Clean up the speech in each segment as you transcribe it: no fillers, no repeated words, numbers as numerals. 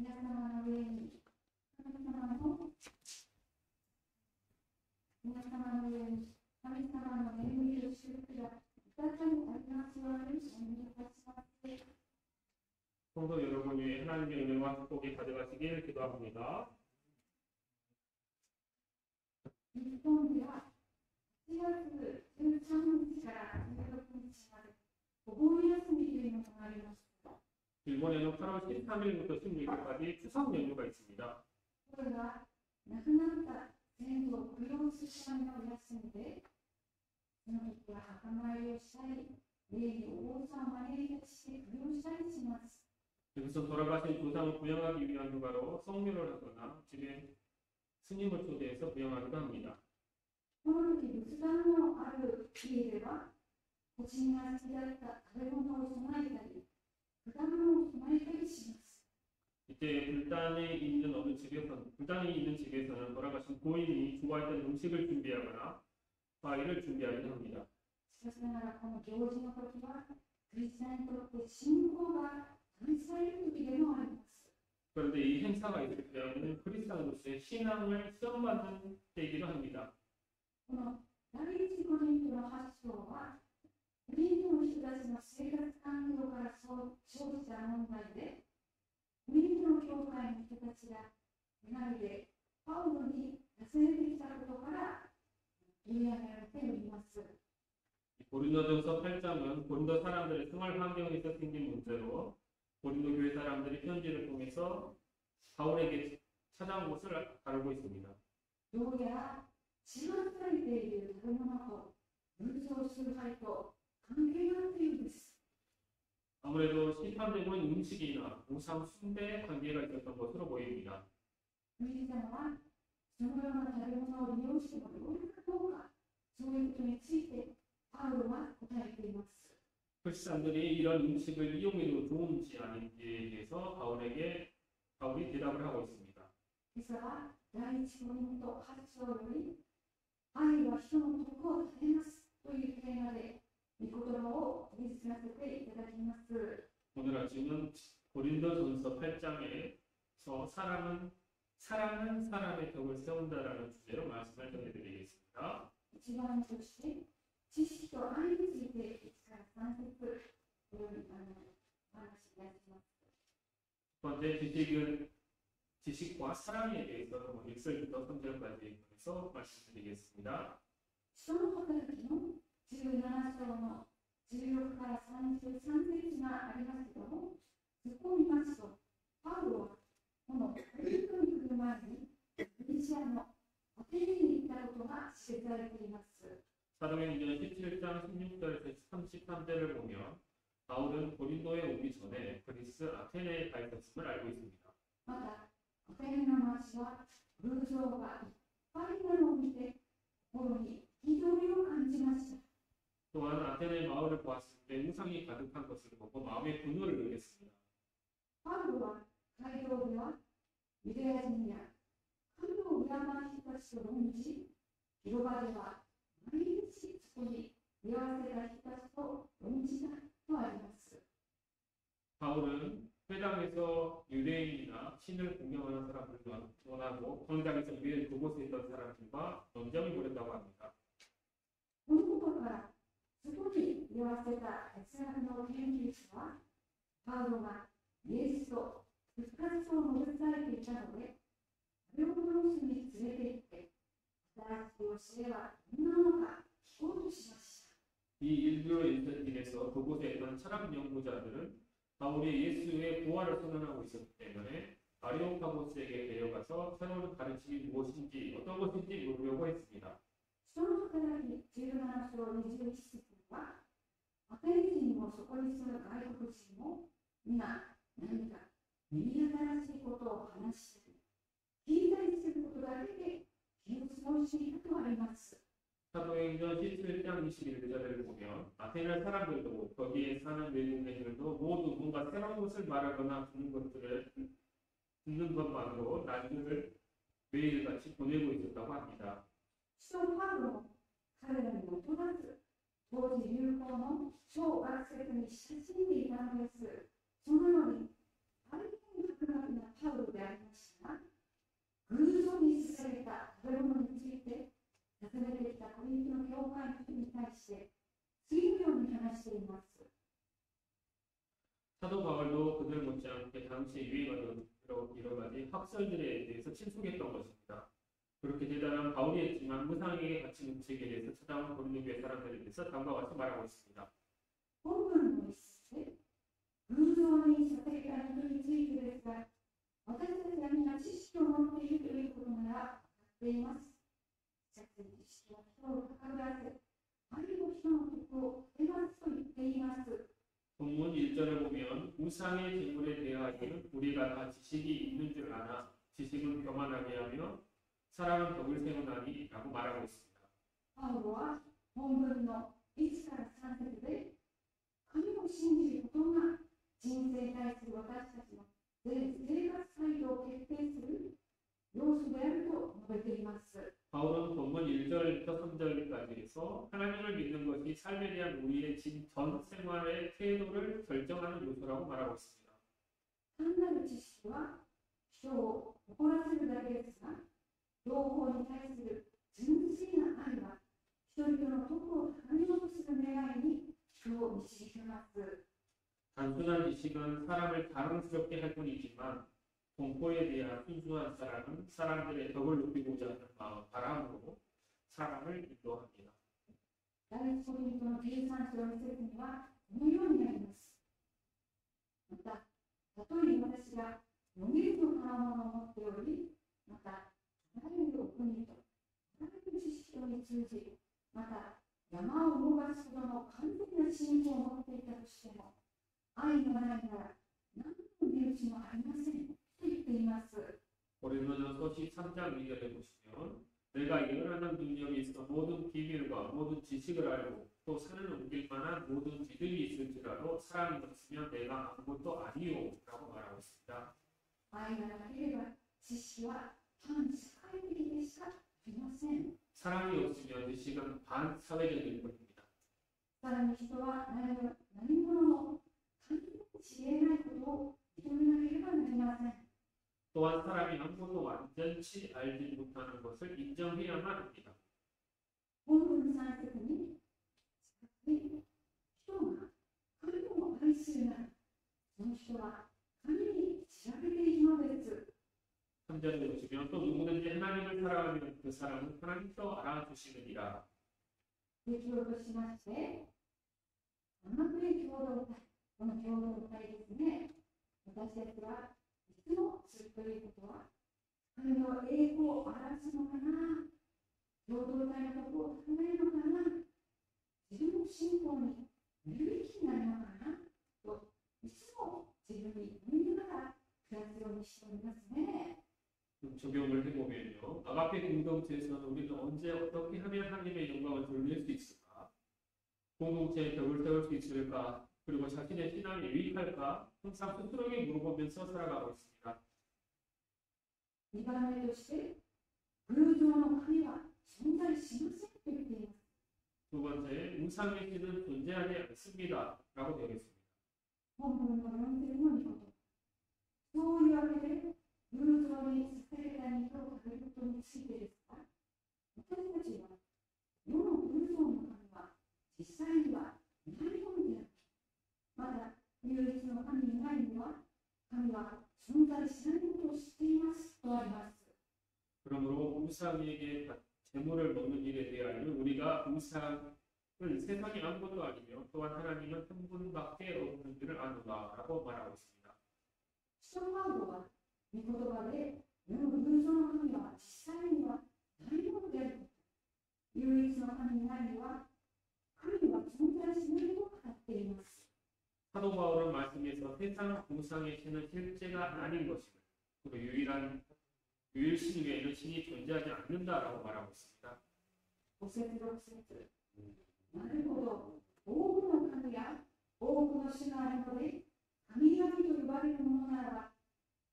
皆様の上に、神様の恵みと祝福が豊かにありますようにお願いいたします。 성도 여러분이 하나님의 은혜와 축복이 가져가시길 기도합니다. 日本では7月13日から16日までお盆休みというのがあります。 일본에는 8월 13일부터 16일까지 추석 연휴가 있습니다. これは亡くなった先祖を供養するための休みで、その時は墓参りをしたり、霊にお坊さんを招いたりして供養したりします。 여기서 돌아가신 조상을 부양하기 위한 휴가로 성묘를 하거나 집에 스님을 초대해서 부양하기도 합니다. この時仏壇のある家では、個人が好きだった食べ物を備えたり、果物を備えたりします。 이때 불단이 있는 집에서는 돌아가신 고인이 좋아했던 음식을 준비하거나 과일을 준비하기도 합니다. しかしながらこの行事の時は、クリスチャンにとって信仰が試される時でもあります。 그런데 이 행사가 있을 때는 크리스찬으로서의 신앙을 시험받는 때이기도 합니다. この第一コリントの8章は、コリントの人たちの生活環境から生じた問題で、コリントの教会の人たちが願いでパウロに出されてきたことから取り上げられております。 고린도전서 8장은 고린도 사람들의 생활 환경에서 생긴 문제로 고린도 교회 사람들이 편지를 통해서 바울에게 찾아온 것을 다루고 있습니다. どうやら血がされている食べ物と偶像崇拝と関係があっているんです。 아무래도 시판되고 있는 음식이나 우상 숭배에 관계가 있었던 것으로 보입니다. クリスチャンはそのような食べ物を利用してもよいかどうか、そういうことについてパウロは答えています。 크리스찬들이 이런 음식을 이용해도 좋은지 아닌지에 대해서 바울이 대답을 하고 있습니다. 今朝は第一コリント8章より愛は人の徳を絶えますというテーマで御言葉を取り進めさせていただきます。 오늘 아침은 고린도전서 8장에서 사랑은 사람의 덕을 세운다라는 주제로 말씀을 전해드리겠습니다. 一番として知識と愛について1から3節お話しいたします。 첫 번째 지식과 사랑에 대해서 1절부터 3절까지 해서 말씀드리겠습니다. 人の働きの17章の16から33節がありますけども、そこを見ますと、パウロはこのコリントに来る前にギリシアのアテネに行ったことが記されています。 사도행전 17장 16절에서 33절을 보면 바울은 고린도에 오기 전에 그리스 아테네에 가 있었음을 알고 있습니다. また、アテネの町は偶像がいっぱいなのを見て、心に憤りを感じました。 또한 아테네 마을을 보았을 때 우상이 가득한 것을 보고 마음의 분노를 느꼈습니다. パウロは街道ではユダヤ人や神を敬う人たちと論じ、広場では毎日そこに居合わせた人たちと論じたとあります。 바울은 회당에서 유대인이나 신을 공경하는 사람들과 원하고 광장에서 유대인 그곳에 있던 사람들과 논쟁을 벌였다고 합니다. このことからそこに居合わせた哲学の研究者は、パウロがイエスと復活を述べ伝えていたので、アレオポロスに連れて行って、新しい教えは何なのか聞こうとしました。 이 일부 인터넷에서 그곳에 있던 철학 연구자들은 바울이 예수의 부활을 선언하고 있었기 때문에 아리오파고스에게 데려가서 새로운 가르침이 무엇인지 어떤 것인지 물으려고 했습니다. 人の働き17章21節は、アテネ人もそこに住む外国人も皆何か耳新しいことを話したり、聞いたりすることだけで気を過ごしていたとあります。 사도행전 17장 21절을 보면 아테네 사람들도 거기에 사는 외국인들도 모두 뭔가 새로운 것을 말하거나 듣는 것만으로 날들을 매일같이 보내고 있었다고 합니다. 使徒パウロも彼らにも劣らず、当時流行の小学生に親しんでいたのです。そのように大変博学なパウロ 사도 바울도 그들 못지않게 당시에 유행하던 여러 가지 학설들에 대해서 친숙했던 것입니다. 그렇게 대단한 바울이 했지만 무상에게 갇힌 음식에 대해서 찾아온 고린도교회 사람들에 대해서 다음과 같이 말하고 있습니다. 本文の一節で、偶像に捧げた肉についてですが、私たちは皆知識を持っているということなら分かっています。しかし知識は人を高ぶらせ、愛を人の徳を得ますと言っています。 본문 1절을 보면 우상의 제물에 대하여는 우리가 다 지식이 있는 줄 아나 지식은 교만하게 하며 사랑은 덕을 세우나니 라고 말하고 있습니다. パウロは本文の1から3節で、神を信じることが人生に対する私たちの生活態度を決定する要素であると述べています。 바울은 본문 1절부터 3절까지에서 하나님을 믿는 것이 삶에 대한 우리의 전 생활의 태도를 결정하는 요소라고 말하고 있습니다. 単なる知識は人を怒らせるだけですが、同胞に対する純粋な愛は人々の徳を高めようとする願いに人を導きます。 단순한 지식은 사람을 자랑스럽게 할 뿐이지만 공포에 대한 순수한 사랑은 사람들의 덕을 높이고자 하는 마음, 바람으로 사람을 인도합니다. 第一コリントの13章の説にはこのようになります。また、たとえ私が4年の賜物を持っており、また、あらゆるお国と、あらゆる知識を通じ、また、山を動かすほどの完璧な信仰を持っていたとしても、愛がないなら何の値打ちもありませんと言っています。 고린도전서 13장 2절에 보시면 내가 예언하는 능력이 있어 모든 비밀과 모든 지식을 알고 또 산을 옮길 만한 모든 믿음이 있을지라도 사랑이 없으면 내가 아무것도 아니요 라고 말하고 있습니다. 愛がなければ知識は反社会的でしかありません。 사랑이 없으면 지식은 반사회적일 뿐입니다. さらに人は何者も完璧に知れないことを認めなければなりません。 또한 사람이 아무것도 완전치 알지 못하는 것을 인정해야만 합니다. 本文3節に、人が神を愛するなら、その人は神に知られているのです。 3절에 보시면 또 누구든지 하나님을 사랑하면 그 사람은 하나님도 알아주시느니라. 出来事としまして、甘くい共同体、この共同体ですね。私たちはいつもするということは、神の栄光を表すのかな、共同体のことを考えるのかな、自分の信仰に有益になるのかなと、いつも自分に思いながら暮らすようにしておりますね。 적용을 해보면요. 아가페 공동체에서는 우리는 언제 어떻게 하면 하나님의 영광을 돌릴 수 있을까? 공동체의 벽을 세울 수 있을까? 그리고 자신의 신앙이 유익할까? 항상 스스로에게 물어보면서 살아가고 있습니다. 2番目として、偶像の神は存在しませんと言っています。 두 번째, 우상의 신은 존재하지 않습니다. 라고 되어 있습니다. 本文の4節の御事。そういうわけで、偶像に捧げた肉を食べることについてですが、私たちは世の偶像の神は実際にはないものである。まだ唯一の神以外には神は存在しないことを知っていますとあります。 그러므로 우상에게 재물을 먹는 일에 대하여 우리가 우상을 세상이 아무것도 아니며 또한 하나님은 한 분밖에 없는 줄을 아노라라고 말하고 있습니다. 使徒パウロは御言葉で世の偶像の神は実際にはないものであること、唯一の神以外には神は存在しないと語っています。 사도 바울은 말씀에서 세상 우상의 신은 실제가 아닌 것임을, 그리고 유일신 외에는 신이 존재하지 않는다라고 말하고 있습니다. 5節6節。なるほど。多くの神や多くの主があるので、神々と呼ばれるものならば、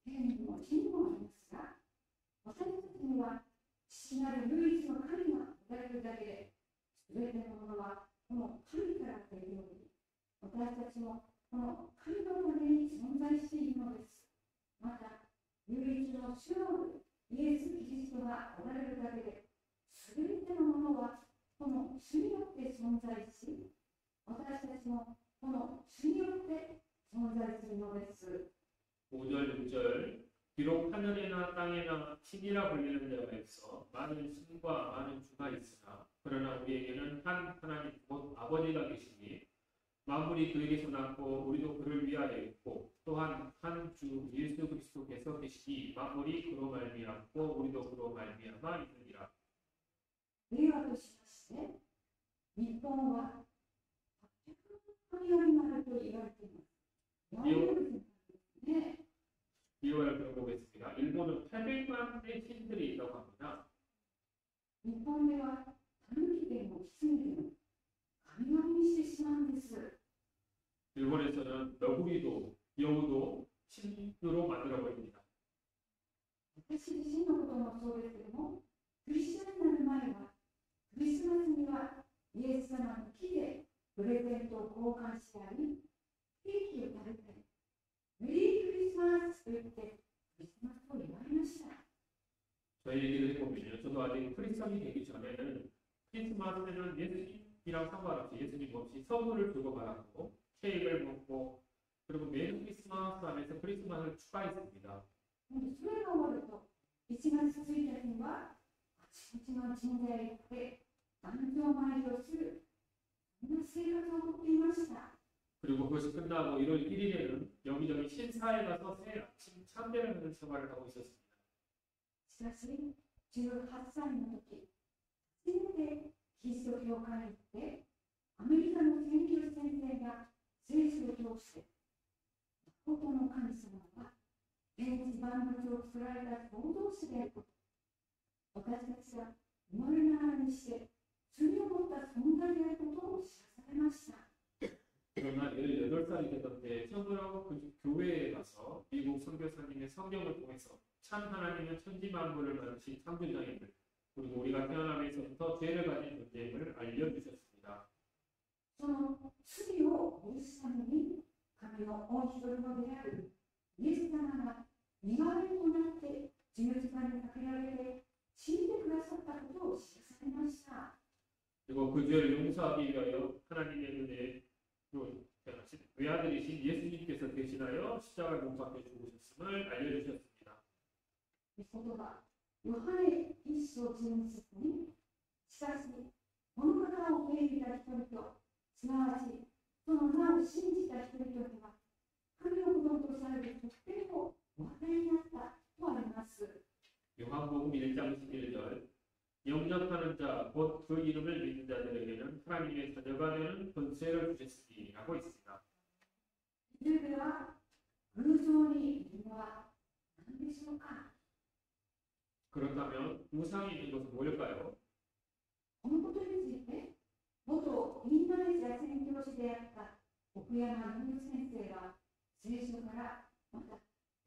天にも地にもありますが、私たちには父なる唯一の神がおられるだけで、すべてのものはこの神からというように、私たちもこの神のために存在しているのです。また、唯一の主のイエス・キリストがおられるだけで、すべてのものはこの主によって存在し、私たちもこの主によって存在すのです。 5절, 6절 비록 하늘이나 땅에나 신이라 불리는 자가 있어 많은 신과 많은 주가 있으나 그러나 우리에게는 한 하나님 곧 아버지가 계시니 만물이 그에게서 났고 우리도 그를 위하여 있고 또한 한 주 예수 그리스도께서 계시니 만물이 그로 말미암고 우리도 그로 말미암아 있느니라. 令和としまして、日本は800万よりもあると言われています。ね、 비유를 들어보겠습니다. 일본은 800만의 신들이 있다고 합니다. 日本ではタヌキでもキツネでも神々にしてしまうんです。 일본에서는 너구리도 여우도 신으로 만들어버립니다. 私自身のこともそうですけども、クリスチャンになる前は、クリスマスにはイエス様の木でプレゼントを交換したり、ケーキを食べたり、メリークリスマスと言ってクリスマスを祝いました。 저희 얘기를 해보면요. 저도 아직 크리스천이 되기 전에는 크리스마스에는 예수님이랑 상관없이 예수님 없이 선물을 주고받았고 케이크를 먹고 그리고 메리 크리스마스 하면서 크리스마스를 추가했습니다. それが終わると、1月1日にはあちこちの神社へ行って誕生参りをする、そんな生活を送っていました。 그리고 그것이 끝나고 1월 1일에는 여기저기 신사에 가서 새 아침 참배를 하는 생활을 하고 있었습니다. しかし、18歳の時、初めてキリスト教会に行って、アメリカの宣教師先生が聖書を通して、誠の神様は天地万物を作られた創造主であること、私たちが生まれながらにして罪を持った存在であることを知らされました。 그러나 18살이 되던 때 처음으로 그 교회에 가서 미국 선교사님의 성경을 통해서 참 하나님은 천지 만물을 만드신 창조자임을 그리고 우리가 태어나면서부터 죄를 가진 존재임을 알려주셨습니다. その罪を許すために神の御一人子であるイエス様が身代わりとなって十字架にかけられて死んでくださったことを知らされました。 그리고 그 죄를 용서하기 위하여 하나님의 은혜로 외아들이신 예수님께서 대신하여 십자가에 못 박혀 죽으셨음을 알려주셨습니다. 御言葉、ヨハネ一章12節に、しかし、この方を受け入れた人々、すなわち、その名を信じた人々には、神の子供とされる特権をお与えになったとあります。 요한복음 1장 11절 영접하는 자, 곧 그 이름을 믿는 자들에게는 하나님의 자녀가 되는 권세를 주셨으니 라고 있습니다. それでは、偶像にいるのは何でしょうか。 그렇다면 우상이 있는 것은 뭘까요? このことについて、元インドネシア宣教師であった奥山文夫先生は、聖書から、また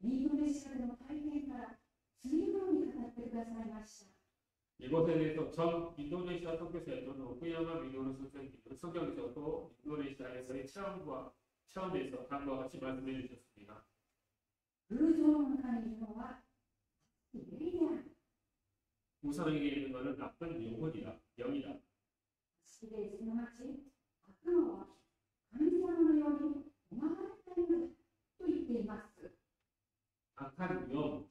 インドネシアでの体験から、次のように語ってくださいました。 이것에 대해서 전 인도네시아 선교사였던 오쿠야마 미노루 선생님은 성경에서도 인도네시아에서의 체험에서 다음과 같이 말씀해 주셨습니다. 偶像の中にいるのは霊である。 우상에게 있는 것은 나쁜 영혼이다, 영이다. すなわち悪魔は神様のように生まれたものだと言っています。 악한 영,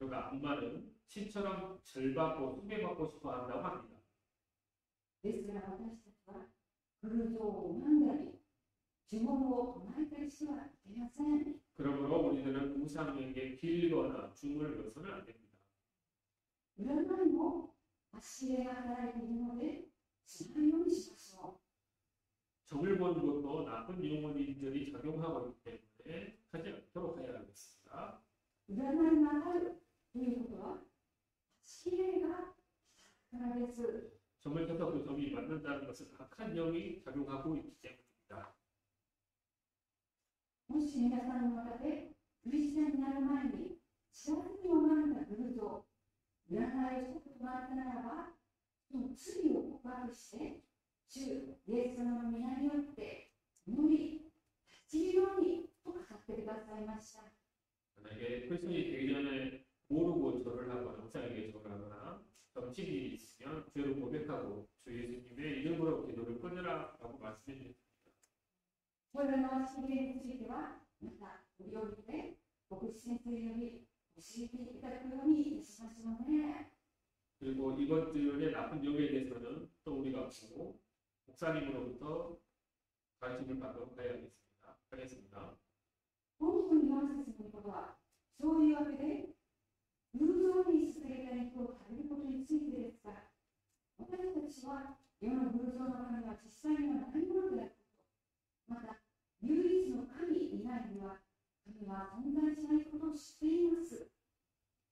그러니까 악마는 신처럼 절받고 숭배받고 싶어 한다고 합니다. ですから私たちは偶像を拝んだり、呪文を唱えたりしてはいけません。 그러므로 우리들은 우상에게 빌거나 줌을 넣어서는 안 됩니다. 占いも足霊が働いているのでしないようにしましょ 점을 보는 것도 나쁜 영혼들이 작용하고 있기 때문에 하지 않도록 해야 하겠습니다. う。占いがあるということは足霊が来たからです。 점을 쳐서 그 점이 맞는다는 것은 악한 영이 작용하고 있기 때문입니다. もし皆さんの中でクリスチャンになる前に知らずに拝んだ偶像、占いをしたことがあったならば、その罪を告白して、主イエス様の皆によって祈り、立ちるようにと語ってくださいました。 만약에 크리스천이 되기 전에 모르고 절을 하거나 우상에게 절을 하거나 점식이 있으면 죄를 고백하고 주 예수님의 이름으로 기도를 끊으라라고 말씀해 주셨습니다. これらの足霊については、後先生より教えていただくようにいたしましょうね。 그리고 이것들의 나쁜 영에 대해서는 또 우리가 보고 목사님으로부터 가르침을 받도록 하겠습니다. 本当に4節のことは、そういうわけで、偶像に捧げた肉を食べることについてですが、私たちは世の偶像の神は実際にはないものであること、また、唯一の神以外には、神は存在しないことを知っています。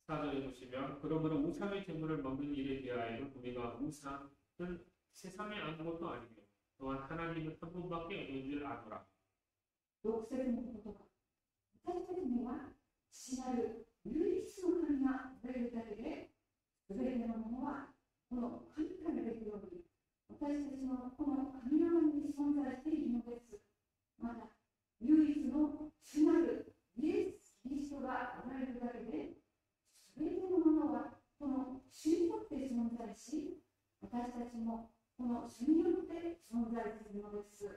4절에 보시면 그러므로 우상의 제물을 먹는 일에 대하여는 우리가 우상은 세상에 아무것도 아니며 또한 하나님은 한 분밖에 없는 줄 아노라. 6節の言葉、私たちには父なる唯一の神がおられるだけで、すべてのものはこの神から出るように、私たちのこの神の中に存在しているのです。また、唯一の主なるイエス・キリストがおられるだけで、すべてのものはこの主によって存在し、私たちもこの主によって存在するのです。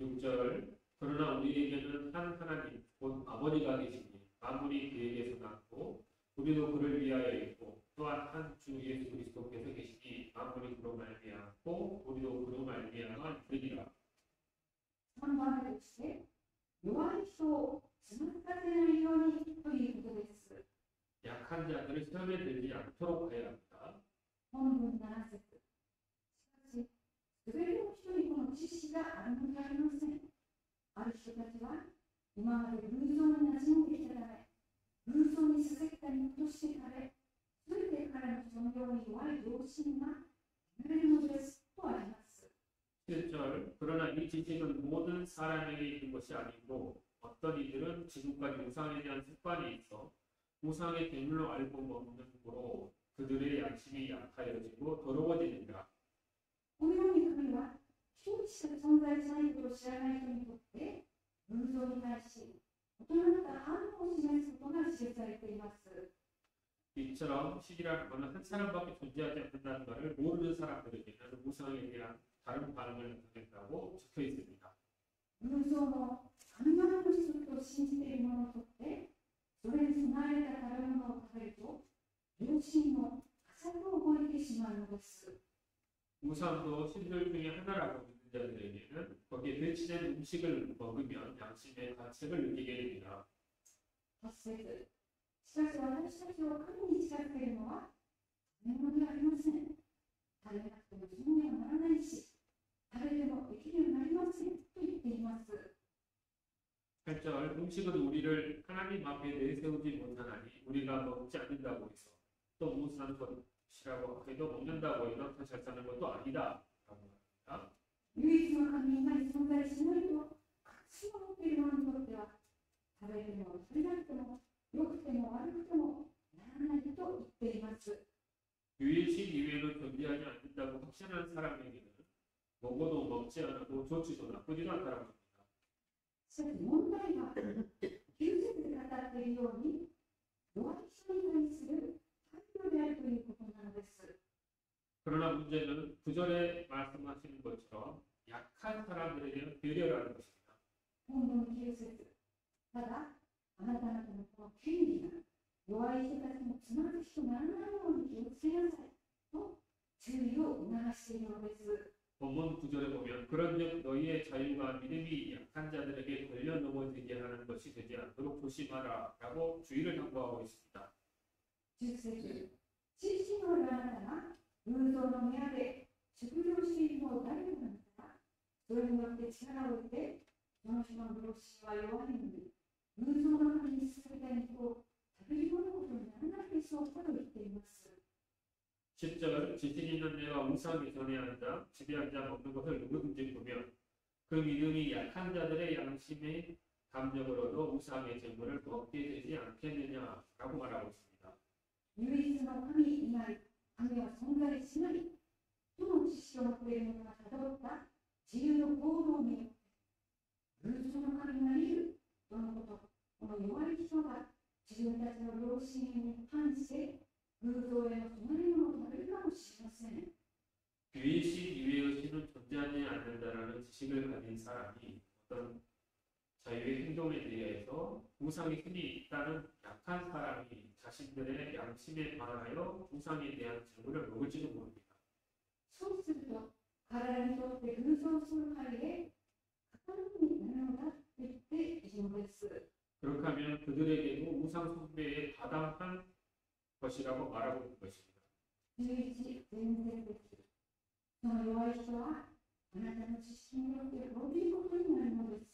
6절 그러나 우리에게는 한 하나님 곧 아버지가 계시니 만물이 그에게서 났고 우리도 그를 위하여 있고 또한 한 주 예수 그리스도께서 계시니 만물이 그로 말미암고 우리도 그로 말미암아 되리라. 3番目として、弱い人をつまずかせないようにということです。 약한 자들을 시험에 들지 않도록 해야 합니다. 本文7節。しかし、すべての人にこの知識があるのではありません。ある人たちは、今まで偶像に馴染んできたため、偶像に捧げた肉として食べ、すべて彼のそのように弱い良心が得られるのですとあります。 7절 그러나 이 지식은 모든 사람에게 있는 것이 아니고 어떤 이들은 지금까지 우상에 대한 습관이 있어 우상의 대물로 알고 먹는으로 그들의 양심이 약하여지고 더러워지느니라. このように神は、一人しか存在しないことを知らない人にとって、偶像に対し、大人な反応を示すことが記されています。 이처럼 신이라는 것은 한 사람밖에 존재하지 않는다는 것을 모르는 사람들에게는 우상에 대한 다른 반응을 나타낸다고 적혀 있습니다. 偶像の神々の子孫と信じている者にとって、それに備えた食べ物を食べると、良心の浅く覚えてしまうのです。 우상도 신들 중에 하나라고 믿는 자들에게는 거기에 배치된 음식을 먹으면 양심의 가책을 느끼게 됩니다. 8節。しかし私たちを神に近づけるのは食べ物ではありません。食べなくても罪にはならないし、食べても生きるようになりませんと言っています。 8절 음식은 우리를 하나님 앞에 내세우지 못하나니 우리가 먹지 않는다고 해서 또 무수한 것이라고 해도 먹는다고 해도 더 잘 사는 것도 아니다 라고 합니다. 唯一の神以外に存在しないと確信を持っている者にとっては、食べても食べなくても良くても悪くてもならないと言っています。 유일신 이외에는 존재하지 않는다고 확신하는 사람에게는 먹어도 먹지 않아도 좋지도 나쁘지도 않다고 합니다. しかし問題は、9節で語っているように、弱い人に対する配慮であるということなのです。 그러나 문제는 9절에 말씀하시는 것처럼 약한 사람들에 대한 배려라는 것입니다. 本文9節。ただ、あなた方のこの権利が弱い人たちのつまずきとならないように気をつけなさいと注意を促しているのです。 본문 9절에 보면 그런즉 너희의 자유가 믿음이 약한 자들에게 걸려 넘어지게 하는 것이 되지 않도록 조심하라 라고 주의를 당부하고 있습니다. 10節。知識のあるあなたが偶像の宮で食事をしているのを誰かが見たら、それによって力を得て、その人の良心は弱いのに、偶像の神に捧げた肉を食べるようなことにならないでしょうかと言っています。 10절 지식 있는 내가 우상에 전에 앉아 집에 앉아 먹는 것을 누구든지 보면 그 믿음이 약한 자들의 양심의 감정으로도 우상의 제물을 먹게 되지 않겠느냐라고 말하고 있습니다. 唯一の神以外、神は存在しないとの知識を持っている者がたどった自由の行動によって、偶像の神がいるとのこと、この弱い人が自分たちの良心に反して偶像への供え物を食べるかもしれません。 유일신 이외의 신은 존재하지 않는다라는 지식을 가진 사람이 어떤 자유의 행동에 대해서 우상의 힘이 있다는 약한 사람이 자신들의 양심에 반하여 우상에 대한 재물을 먹을지도 모릅니다. そうすると、彼らにとって偶像崇拝で語るになるのだと言っているのです。 그렇게 하면 그들에게도 우상 숭배에 가담한 것이라고 말하고 있는 것입니다. 11前節です。その弱い人はあなたの知識によって滅びることになるのです。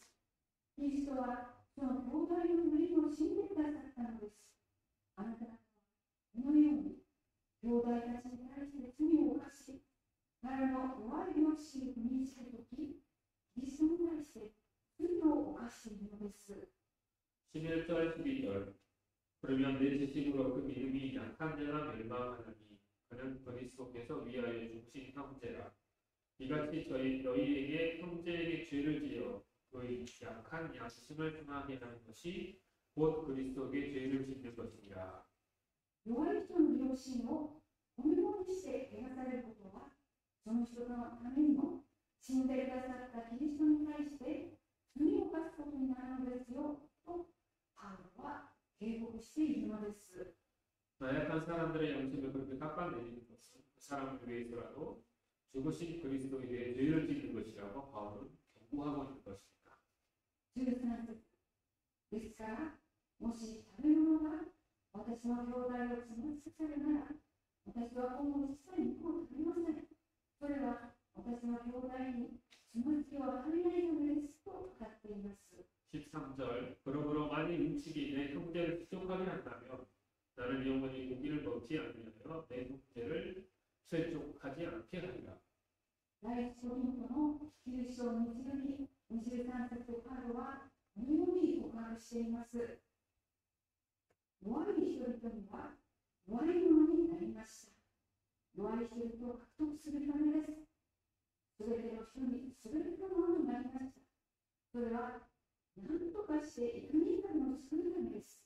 キリストはその兄弟の無理を死んでくださったのです。あなた方はこのように兄弟たちに対して罪を犯し、彼の弱い良心を身につけるとき、キリストに対して罪を犯しているのです。 11절 12절 그러면 내 지식으로 그 믿음이 약한 자가 멸망하나니 그는 그리스도께서 위하여 죽으신 형제라. 이같이 너희에게 형제에게 죄를 지어 그 약한 양심을 행하게 하는 것이 곧 그리스도에게 죄를 짓는 것이니라. 弱い人の良心を褒め物にして汚されることは、その人のためにも死んでくださったキリストに対して罪を犯すことになるのですよとパウロは警告しているのです。 나약한 사람들의 양심을 그렇게 깎아내리는 것은 그 사람을 위해서라도 죽으신 그리스도에 대해 죄를 짓는 것이라고 바울은 경고하고 있는 것입니다. 13節ですから、もし食べ物が私の兄弟をつまつさるなら、私は今後一切肉を食べません。それは私の兄弟につまつきを与えないためですと語っています。 13절 그러므로 만일 음식이 내 형제를 수족하게 한다면 나는 영원히 고기를 먹지 않으며 내 형제를 세족하지 않게 하리라. 第一コリントの9章の1に23節パウロはこのように告白しています。弱い人々には弱いものになりました。弱い人々を獲得するためです。すべての人にすべてのものになりました。それは何とかして生き方を作るためです。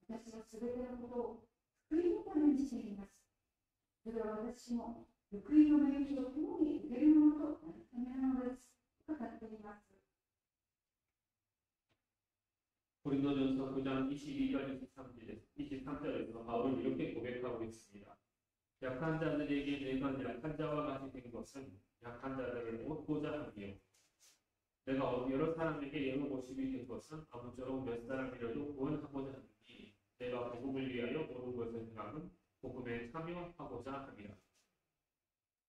私はすべてのことを福音のためにしています。それは私も福音の免許を共に受けるものとなるためなのです。と語っています。 고린도전서 9장 22절 23절에서 바울은 이렇게 고백하고 있습니다. 약한 자들에게 내가 약한 자와 같이 된 것은 약한 자들을 얻고자 함이요. 내가 여러 사람에게 여러 모습이 된 것은 아무쪼록 몇 사람이라도 구원하고자 하니 내가 복음을 위하여 모든 것을 행함은 복음에 참여하고자 함이라.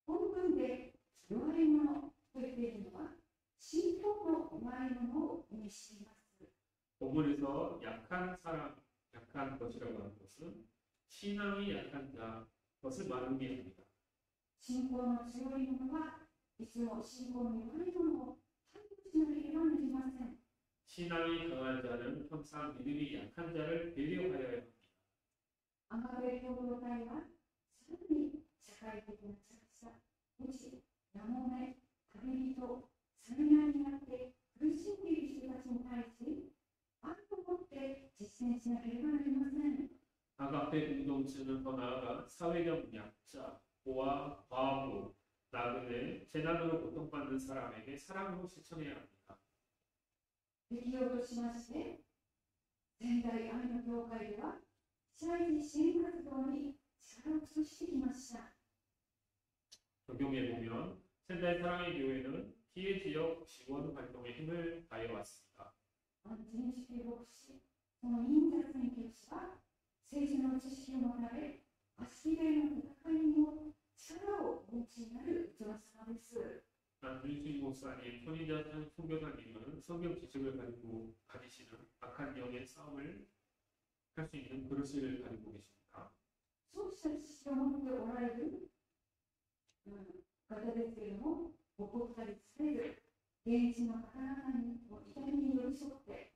本文で弱い者と言っているのは、信仰の弱い者を意味しています。 본문에서 약한 사람, 약한 것이라고 하는 것은 신앙이 약한 자 것을 말합니다. 信仰の強い者はいつも信仰の弱い者を排除しなければなりません。 신앙이 강한 자는 항상 믿음이 약한 자를 배려하여야 합니다. アマベ共同体はさらに社会的な弱者、無知、やもめ、旅人、災害になって苦しんでいる人たちに対し、愛を持って実践しなければなりません。 아가페 공동체는 더 나아가 사회적 약자, 고아, 과부, 나그네, 재난으로 고통받는 사람에게 사랑으로 실천해야 합니다. 適用としまして、仙台愛の教会では、被災地支援活動に力を尽くしてきました。 적용해 보면仙台사랑의 교회는 피해 지역 지원 활동에 힘을 다해 왔습니다. 安全式牧師、その忍者宣教師は、政治の知識を持たれ、足切れの戦いにも力をお持ちになる器様です。 안준식 목사님, 손인자 선교사님은 성경 지식을 가지시는 악한 영의 싸움을 할 수 있는 그릇을 가지고 계십니다. そうした知識を持っておられる方ですけれども、怒ったりされる現地の方々に痛みに寄り添って、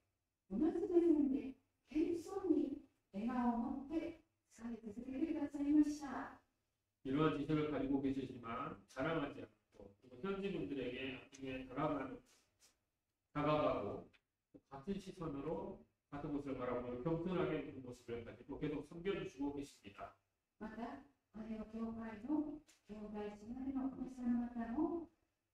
同じ目線で謙遜に笑顔を持って使い続けてくださいました。 이러한 지식을 가지고 계시지만 자랑하지 않고 현지 분들에게 나중에 다가가고 같은 시선으로 같은 것을 바라보고 겸손하게 있는 모습을 가지고 계속 섬겨주시고 계십니다. また、あれの教会の兄弟姉妹の皆さん方も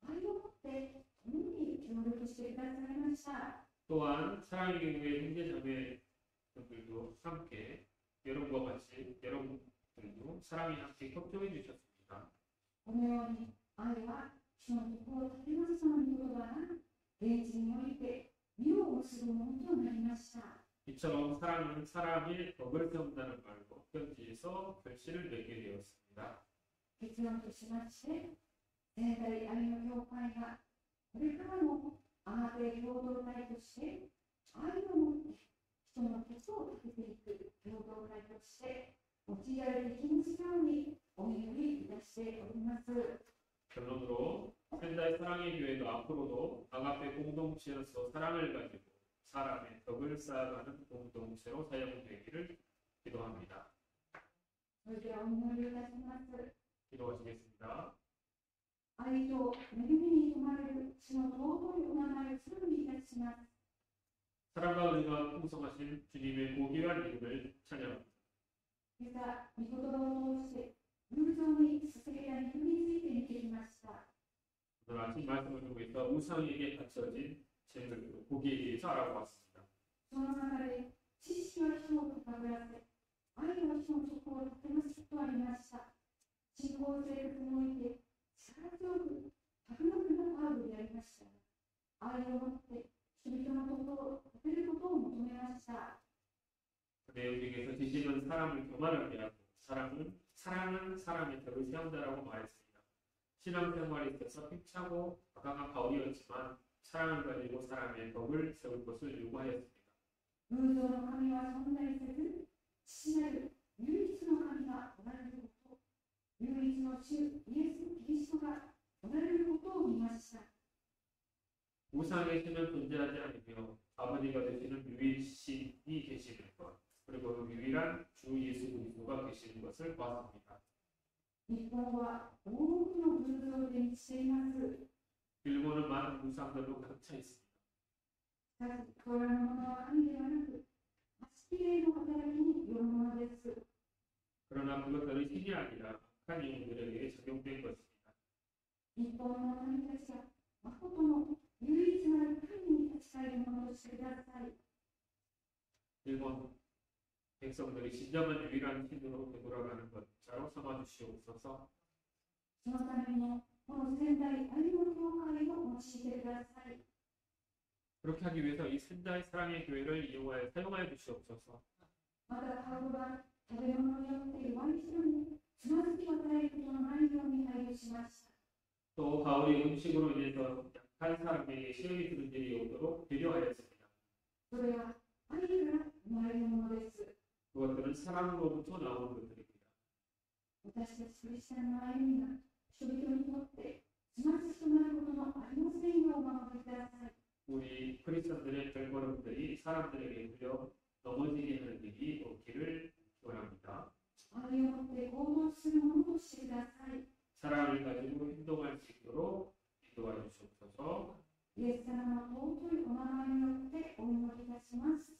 愛を持って共に協力してくださいました。 또한 사랑의 교회 형제자매들도 함께 여러분과 같이 여러분들도 사랑이 함께 협조해 주셨습니다. このように愛は人の心を立てますその御言葉が現地において実を結ぶものとなりました。 이처럼 사랑은 사람의 덕을 세운다는 말로 현지에서 결실을 맺게 되었습니다. 結論としまして、全体愛の教会がこれからもアーテ共同体として愛を持って人のことを立てていく共同体として用いられていきますようにお祈りいたしております。 결론으로 현대 사랑의 교회도 앞으로도 아가페 공동체로서 사랑을 가지고 사람의 덕을 쌓아가는 공동체로 사용되기를 기도합니다. それではお祈りいたします。 기도하시겠습니다. 愛と恵みに富まれる主の尊いお名前を賛美いたします。 사랑과 은혜가 풍성하신 주님의 고귀한 이름을 찬양합니다. 今朝、御言葉を通して偶像に捧げた肉について見てきました。 오늘 아침 말씀을 통해서 우상에게 바쳐진 죄들, 고기에 대해서 알아보았습니다. その中で知識は人を高ぶらせ、愛は人の底を立てますとありました。信仰生活において力強くたくまくなパウロでありました。愛を持って人々の心を立てることを求めました。 그 내용 중에서 지식은 사람을 교만하게 하고 사랑은 사람의 덕을 세운다라고 말했습니다. 신앙생활에 있어서 힘차고 과감한 바울이었지만 사랑을 가지고 사람의 덕을 세울 것을 요구하였습니다. 偶像の神は存在せず、父なる唯一の神がおられること、唯一の主イエス・キリストがおられることを見ました。 우상의 신은 존재하지 않으며 아버지가 되시는 유일신이 계시는 것, 그리고 유일한 주 예수 그리스도가 계시는 것을 보았습니다. 日本は多くの偶像で満ちています。 일본은 많은 우상들로 가득 차 있습니다. しかし、これらのものは神ではなく、悪霊の働きによるものです。 그러나 그것들은 신이 아니라 악한 영들에게 적용된 것입니다. 日本の民たちが誠の唯一なる神に立ち返るものとしてください。 일본 백성들이 진정한 유일한 신으로 되돌아가는 것자로 삼아주시옵소서. そのためにこの仙台愛の教会を用いてください。 그렇게 하기 위해서 이仙台사랑의 교회를 이용하여 사용하여 주시옵소서. また、パウロが食べ物によって弱い人につまずきを与えることのないように配慮しました。 또 바울이 음식으로 인해서 약한 사람에게 시험이 드는 일이 없도록 배려하였습니다. それは愛から生まれるものです。 그것들은 사랑으로부터 나오는 것들입니다. 私たちクリスチャンの歩みが人々にとってつまずきとなることのありませんようお守りください。 우리 크리스천들의 별걸음들이 사람들에게 들려 넘어지게 하는 일이 없기를 기원합니다. 愛を持って行動するものとしてください。 사랑을 가지고 행동할 수 있도록 인도하여 주옵소서. イエス様の尊いお名前によってお祈りいたします。